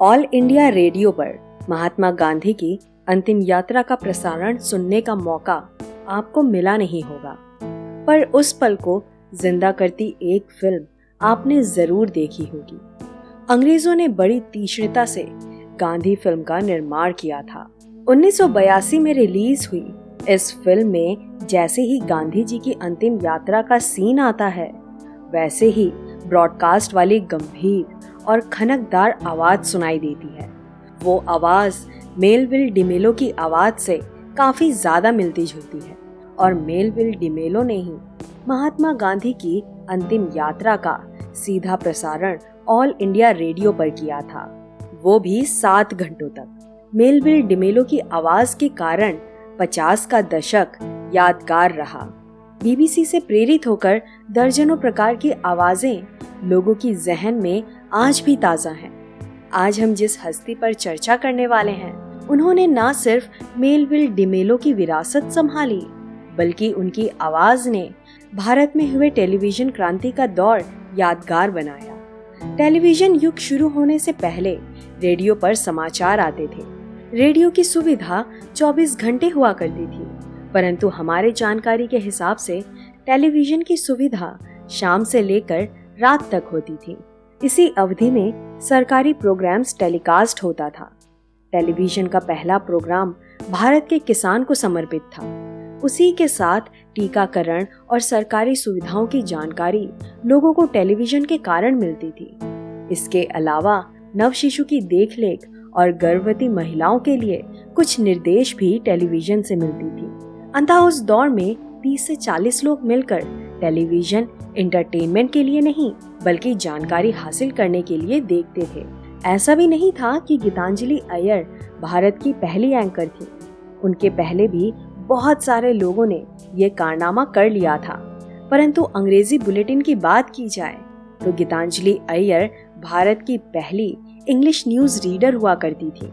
All India radio पर महात्मा गांधी की अंतिम यात्रा का प्रसारण सुनने का मौका आपको मिला नहीं होगा, पर उस पल को जिंदा करती एक फिल्म आपने जरूर देखी होगी। अंग्रेजों ने बड़ी तीक्ष्णता से गांधी फिल्म का निर्माण किया था। 1982 में रिलीज हुई इस फिल्म में जैसे ही गांधी जी की अंतिम यात्रा का सीन आता है, वैसे ही ब्रॉडकास्ट वाली गंभीर और खनकदार आवाज सुनाई देती है। वो आवाज मेलविल डिमेलो की आवाज से काफी ज्यादा मिलती जुलती है और मेलविल डिमेलो ने ही महात्मा गांधी की अंतिम यात्रा का सीधा प्रसारण ऑल इंडिया रेडियो पर किया था, वो भी 7 घंटों तक। मेलविल डिमेलो की आवाज के कारण 50 का दशक यादगार रहा। बीबीसी से प्रेरित होकर दर्जनों प्रकार की आवाजें लोगों की जहन में आज भी ताजा हैं। आज हम जिस हस्ती पर चर्चा करने वाले हैं, उन्होंने न सिर्फ मेलविल डिमेलो की विरासत संभाली, बल्कि उनकी आवाज ने भारत में हुए टेलीविजन क्रांति का दौर यादगार बनाया। टेलीविजन युग शुरू होने से पहले रेडियो पर समाचार आते थे। रेडियो की सुविधा 24 घंटे हुआ करती थी, परंतु हमारे जानकारी के हिसाब से टेलीविजन की सुविधा शाम से लेकर रात तक होती थी। इसी अवधि में सरकारी प्रोग्राम्स टेलीकास्ट होता था। टेलीविजन का पहला प्रोग्राम भारत के किसान को समर्पित था। उसी के साथ टीकाकरण और सरकारी सुविधाओं की जानकारी लोगों को टेलीविजन के कारण मिलती थी। इसके अलावा नवशिशु की देखरेख और गर्भवती महिलाओं के लिए कुछ निर्देश भी टेलीविजन से मिलती थी। अंततः उस दौर में 30 से 40 लोग मिलकर टेलीविजन एंटरटेनमेंट के लिए नहीं, बल्कि जानकारी हासिल करने के लिए देखते थे। ऐसा भी नहीं था कि गीतांजलि अय्यर भारत की पहली एंकर थी। उनके पहले भी बहुत सारे लोगों ने ये कारनामा कर लिया था, परंतु अंग्रेजी बुलेटिन की बात की जाए तो गीतांजलि अय्यर भारत की पहली इंग्लिश न्यूज रीडर हुआ करती थी।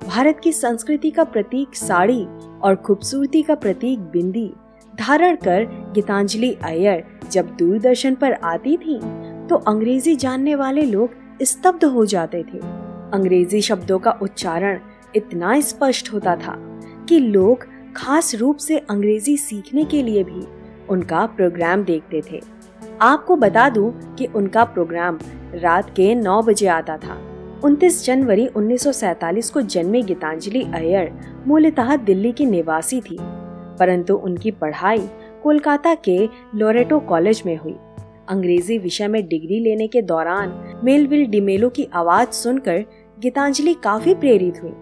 भारत की संस्कृति का प्रतीक साड़ी और खूबसूरती का प्रतीक बिंदी धारण कर गीतांजलि अय्यर जब दूरदर्शन पर आती थी तो अंग्रेजी जानने वाले लोग स्तब्ध हो जाते थे। अंग्रेजी शब्दों का उच्चारण इतना स्पष्ट होता था कि लोग खास रूप से अंग्रेजी सीखने के लिए भी उनका प्रोग्राम देखते थे। आपको बता दूं कि उनका प्रोग्राम रात के 9 बजे आता था। 29 जनवरी 1947 को जन्मे गीतांजलि अय्यर मूलतः दिल्ली की निवासी थी, परंतु उनकी पढ़ाई कोलकाता के लोरेटो कॉलेज में हुई। अंग्रेजी विषय में डिग्री लेने के दौरान मेलविल डिमेलो की आवाज सुनकर गीतांजलि काफी प्रेरित हुई।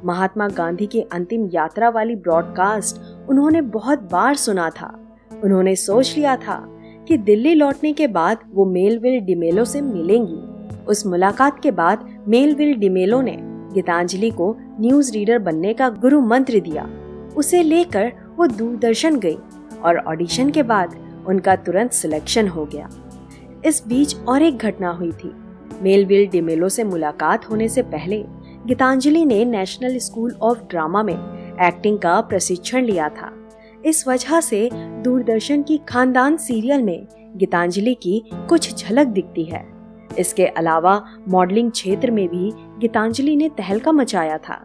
महात्मा गांधी की अंतिम यात्रा वाली ब्रॉडकास्ट उन्होंने बहुत बार सुना था। उन्होंने सोच लिया था कि दिल्ली लौटने के बाद वो मेलविल डिमेलो से मिलेंगी। उस मुलाकात के बाद मेलविल डिमेलो ने गीतांजलि को न्यूज रीडर बनने का गुरु मंत्र दिया। उसे लेकर वो दूरदर्शन गई और ऑडिशन के बाद उनका तुरंत सिलेक्शन हो गया। इस बीच और एक घटना हुई थी। मेलविल डिमेलो से मुलाकात होने से पहले गीतांजलि ने नेशनल स्कूल ऑफ ड्रामा में एक्टिंग का प्रशिक्षण लिया था। इस वजह से दूरदर्शन की खानदान सीरियल में गीतांजलि की कुछ झलक दिखती है। इसके अलावा मॉडलिंग क्षेत्र में भी गीतांजलि ने तहलका मचाया था।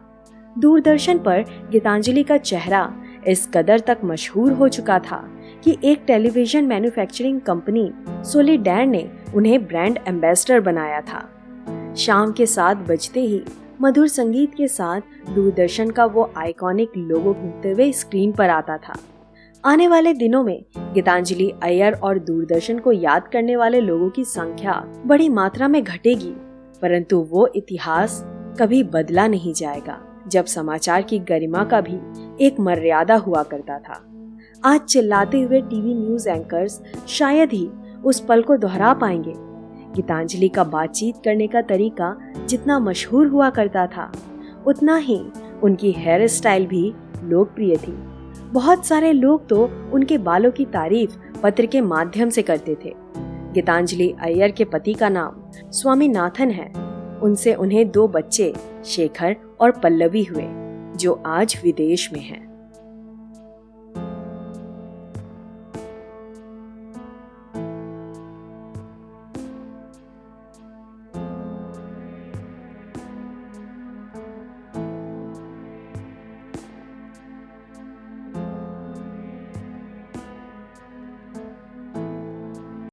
दूरदर्शन पर गीतांजलि का चेहरा इस कदर तक मशहूर हो चुका था कि एक टेलीविजन मैन्युफैक्चरिंग कंपनी सोलिडेयर ने उन्हें ब्रांड एम्बेसडर बनाया था। शाम के 7 बजते ही मधुर संगीत के साथ दूरदर्शन का वो आइकॉनिक लोगो घूमते हुए स्क्रीन पर आता था। आने वाले दिनों में गीतांजलि अय्यर और दूरदर्शन को याद करने वाले लोगों की संख्या बड़ी मात्रा में घटेगी, परंतु वो इतिहास कभी बदला नहीं जाएगा जब समाचार की गरिमा का भी एक मर्यादा हुआ करता था। आज चिल्लाते हुए टीवी न्यूज एंकर्स शायद ही उस पल को दोहरा पाएंगे। गीतांजलि का बातचीत करने का तरीका जितना मशहूर हुआ करता था, उतना ही उनकी हेयर स्टाइल भी लोकप्रिय थी। बहुत सारे लोग तो उनके बालों की तारीफ पत्र के माध्यम से करते थे। गीतांजलि अय्यर के पति का नाम स्वामीनाथन है। उनसे उन्हें 2 बच्चे शेखर और पल्लवी हुए, जो आज विदेश में हैं।